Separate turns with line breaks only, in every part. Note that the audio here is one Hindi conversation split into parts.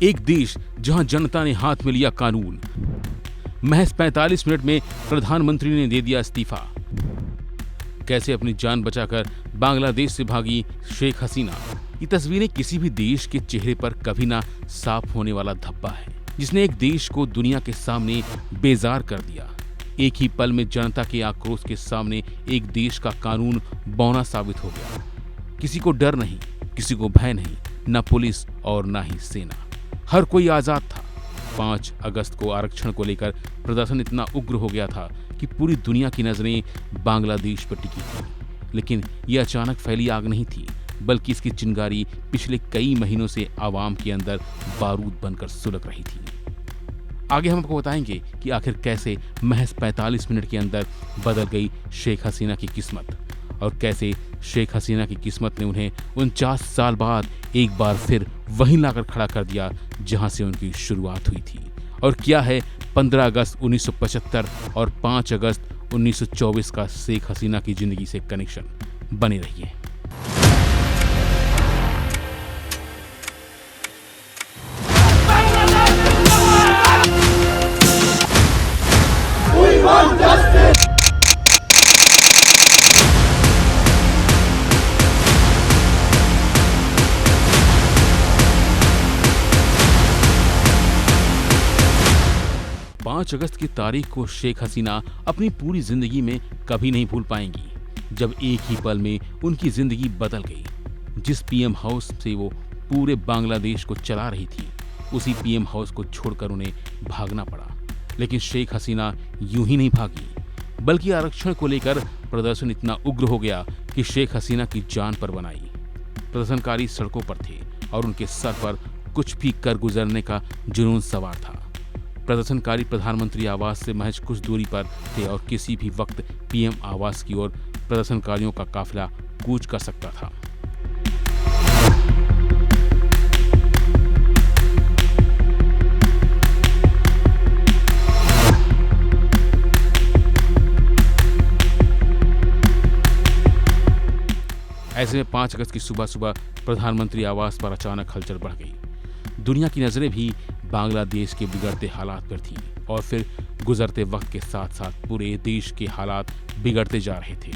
एक देश जहां जनता ने हाथ में लिया कानून, महज 45 मिनट में प्रधानमंत्री ने दे दिया इस्तीफा। कैसे अपनी जान बचाकर बांग्लादेश से भागी शेख हसीना। ये तस्वीरें किसी भी देश के चेहरे पर कभी ना साफ होने वाला धब्बा है, जिसने एक देश को दुनिया के सामने बेजार कर दिया। एक ही पल में जनता के आक्रोश के सामने एक देश का कानून बौना साबित हो गया। किसी को डर नहीं, किसी को भय नहीं, न पुलिस और न ही सेना। हर कोई आजाद था। 5 अगस्त को आरक्षण को लेकर प्रदर्शन इतना उग्र हो गया था कि पूरी दुनिया की नजरें बांग्लादेश पर टिकी थी। लेकिन यह अचानक फैली आग नहीं थी, बल्कि इसकी चिंगारी पिछले कई महीनों से आवाम के अंदर बारूद बनकर सुलग रही थी। आगे हम आपको बताएंगे कि आखिर कैसे महज 45 मिनट के अंदर बदल गई शेख हसीना की किस्मत, और कैसे शेख हसीना की किस्मत ने उन्हें 49 साल बाद एक बार फिर वहीं लाकर खड़ा कर दिया जहां से उनकी शुरुआत हुई थी। और क्या है 15 अगस्त 1975 और 5 अगस्त 1924 का शेख हसीना की जिंदगी से कनेक्शन। बने रहिए। We want justice! 5 अगस्त की तारीख को शेख हसीना अपनी पूरी जिंदगी में कभी नहीं भूल पाएंगी, जब एक ही पल में उनकी जिंदगी बदल गई। जिस पीएम हाउस से वो पूरे बांग्लादेश को चला रही थी, उसी पीएम हाउस को छोड़कर उन्हें भागना पड़ा। लेकिन शेख हसीना यूं ही नहीं भागी, बल्कि आरक्षण को लेकर प्रदर्शन इतना उग्र हो गया कि शेख हसीना की जान पर बनाई। प्रदर्शनकारी सड़कों पर थे और उनके सर पर कुछ भी कर गुजरने का जुनून सवार था। प्रदर्शनकारी प्रधानमंत्री आवास से महज कुछ दूरी पर थे और किसी भी वक्त पीएम आवास की ओर प्रदर्शनकारियों का काफिला कूच कर सकता था। ऐसे में 5 अगस्त की सुबह सुबह प्रधानमंत्री आवास पर अचानक हलचल बढ़ गई। दुनिया की नजरें भी बांग्लादेश के बिगड़ते हालात पर थीं, और फिर गुजरते वक्त के साथ साथ पूरे देश के हालात बिगड़ते जा रहे थे।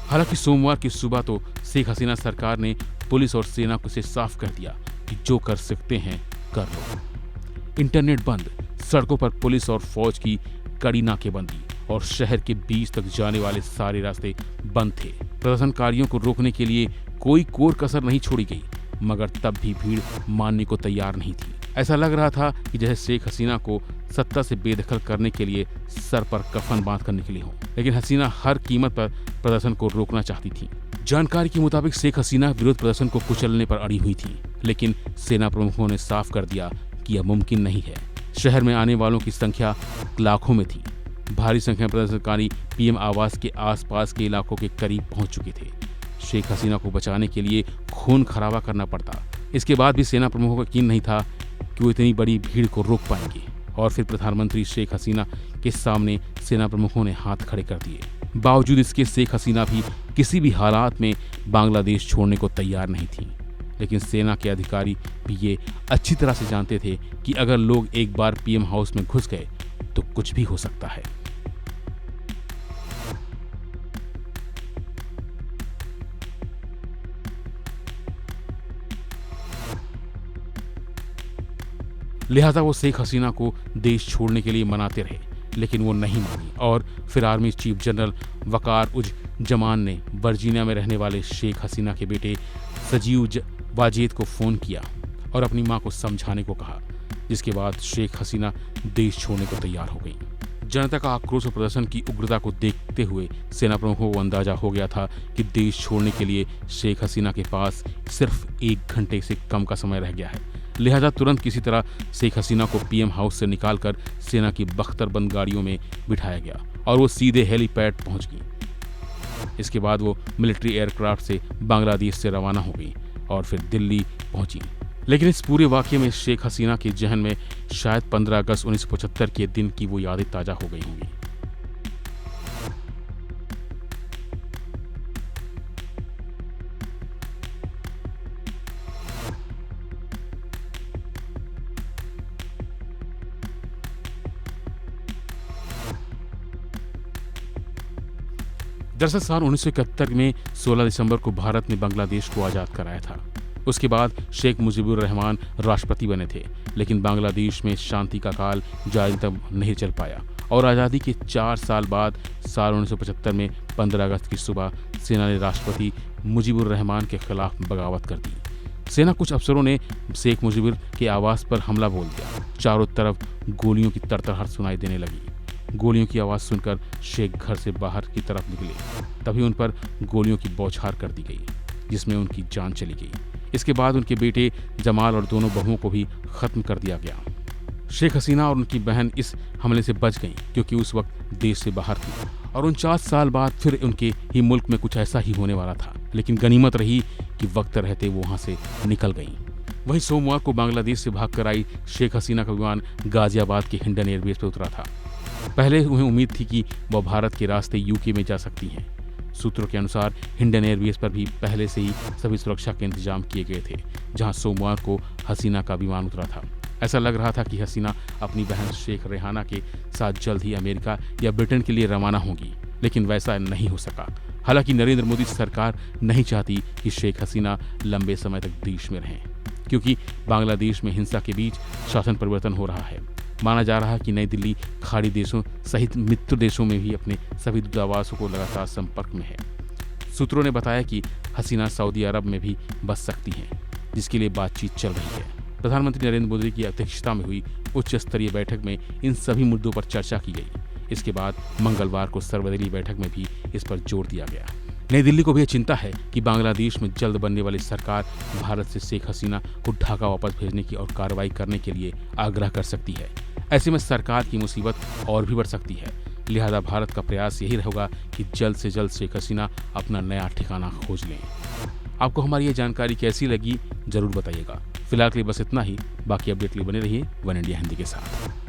हालांकि सोमवार की सुबह तो शेख हसीना सरकार ने पुलिस और सेना को इसे साफ कर दिया कि जो कर सकते हैं कर लो। इंटरनेट बंद, सड़कों पर पुलिस और फौज की कड़ी नाकेबंदी, और शहर के बीच तक जाने वाले सारे रास्ते बंद थे। प्रदर्शनकारियों को रोकने के लिए कोई कोर कसर नहीं छोड़ी गई, मगर तब भी भीड़ मानने को तैयार नहीं थी। ऐसा लग रहा था कि जैसे शेख हसीना को सत्ता से बेदखल करने के लिए सर पर कफन बांध कर निकली हो। लेकिन हसीना हर कीमत पर प्रदर्शन को रोकना चाहती थी। जानकारी के मुताबिक शेख हसीना विरोध प्रदर्शन को कुचलने पर अड़ी हुई थी, लेकिन सेना प्रमुखों ने साफ कर दिया कि यह मुमकिन नहीं है। शहर में आने वालों की संख्या लाखों में थी। भारी संख्या में प्रदर्शनकारी पीएम आवास के आसपास के इलाकों के करीब पहुंच चुके थे। शेख हसीना को बचाने के लिए खून खराबा करना पड़ता। इसके बाद भी सेना प्रमुखों को यकीन नहीं था कि वो इतनी बड़ी भीड़ को रोक पाएंगे, और फिर प्रधानमंत्री शेख हसीना के सामने सेना प्रमुखों ने हाथ खड़े कर दिए। बावजूद इसके शेख हसीना भी किसी भी हालात में बांग्लादेश छोड़ने को तैयार नहीं थी। लेकिन सेना के अधिकारी भी ये अच्छी तरह से जानते थे कि अगर लोग एक बार पीएम हाउस में घुस गए तो कुछ भी हो सकता है। लिहाजा वो शेख हसीना को देश छोड़ने के लिए मनाते रहे, लेकिन वो नहीं मानी। और फिर आर्मी चीफ जनरल वकार उज जमान ने वर्जीनिया में रहने वाले शेख हसीना के बेटे सजीव वाजेद को फोन किया और अपनी मां को समझाने को कहा, जिसके बाद शेख हसीना देश छोड़ने को तैयार हो गई। जनता का आक्रोश और प्रदर्शन की उग्रता को देखते हुए सेना प्रमुखों को अंदाजा हो गया था कि देश छोड़ने के लिए शेख हसीना के पास सिर्फ 1 घंटे से कम का समय रह गया है। लिहाजा तुरंत किसी तरह शेख हसीना को पीएम हाउस से निकालकर सेना की बख्तरबंद गाड़ियों में बिठाया गया और वो सीधे हेलीपैड पहुंच गई। इसके बाद वो मिलिट्री एयरक्राफ्ट से बांग्लादेश से रवाना हो गई और फिर दिल्ली पहुंची। लेकिन इस पूरे वाकये में शेख हसीना के जहन में शायद 15 अगस्त 1975 के दिन की वो यादें ताजा हो गई होंगी। दरअसल साल 1971 में 16 दिसंबर को भारत ने बांग्लादेश को आज़ाद कराया था। उसके बाद शेख मुजीबुर रहमान राष्ट्रपति बने थे, लेकिन बांग्लादेश में शांति का काल ज़्यादा तक नहीं चल पाया और आज़ादी के 4 साल बाद साल 1975 में 15 अगस्त की सुबह सेना ने राष्ट्रपति मुजीबुर रहमान के खिलाफ बगावत कर दी। सेना कुछ अफसरों ने शेख मुजीबुर के आवास पर हमला बोल दिया। चारों तरफ गोलियों की तड़तड़ाहट सुनाई देने लगी। गोलियों की आवाज़ सुनकर शेख घर से बाहर की तरफ निकले। तभी उन पर गोलियों की बौछार कर दी गई, जिसमें उनकी जान चली गई। इसके बाद उनके बेटे जमाल और दोनों बहुओं को भी खत्म कर दिया गया। शेख हसीना और उनकी बहन इस हमले से बच गईं, क्योंकि उस वक्त देश से बाहर थी और 49 साल बाद फिर उनके ही मुल्क में कुछ ऐसा ही होने वाला था। लेकिन गनीमत रही कि वक्त रहते वो वहां से निकल गईं। वहीं सोमवार को बांग्लादेश से भागकर आई शेख हसीना का विमान गाजियाबाद के हिंडन एयरबेस पर उतरा था। पहले उन्हें उम्मीद थी कि वह भारत के रास्ते यूके में जा सकती हैं। सूत्रों के अनुसार हिंडन एयरबेस पर भी पहले से ही सभी सुरक्षा के इंतजाम किए गए थे, जहां सोमवार को हसीना का विमान उतरा था। ऐसा लग रहा था कि हसीना अपनी बहन शेख रेहाना के साथ जल्द ही अमेरिका या ब्रिटेन के लिए रवाना होंगी, लेकिन वैसा नहीं हो सका। हालांकि नरेंद्र मोदी सरकार नहीं चाहती कि शेख हसीना लंबे समय तक देश में रहें, क्योंकि बांग्लादेश में हिंसा के बीच शासन परिवर्तन हो रहा है। माना जा रहा है कि नई दिल्ली खाड़ी देशों सहित मित्र देशों में भी अपने सभी दूतावासों को लगातार संपर्क में है। सूत्रों ने बताया कि हसीना सऊदी अरब में भी बस सकती हैं, जिसके लिए बातचीत चल रही है। प्रधानमंत्री नरेंद्र मोदी की अध्यक्षता में हुई उच्च स्तरीय बैठक में इन सभी मुद्दों पर चर्चा की गई। इसके बाद मंगलवार को सर्वदलीय बैठक में भी इस पर जोर दिया गया। नई दिल्ली को भी चिंता है कि बांग्लादेश में जल्द बनने वाली सरकार भारत से शेख हसीना को ढाका वापस भेजने की और कार्रवाई करने के लिए आग्रह कर सकती है। ऐसे में सरकार की मुसीबत और भी बढ़ सकती है। लिहाजा भारत का प्रयास यही होगा कि जल्द से जल्द शेख हसीना अपना नया ठिकाना खोज लें। आपको हमारी ये जानकारी कैसी लगी जरूर बताइएगा। फिलहाल के लिए बस इतना ही। बाकी अपडेट के लिए बने रहिए वन इंडिया हिंदी के साथ।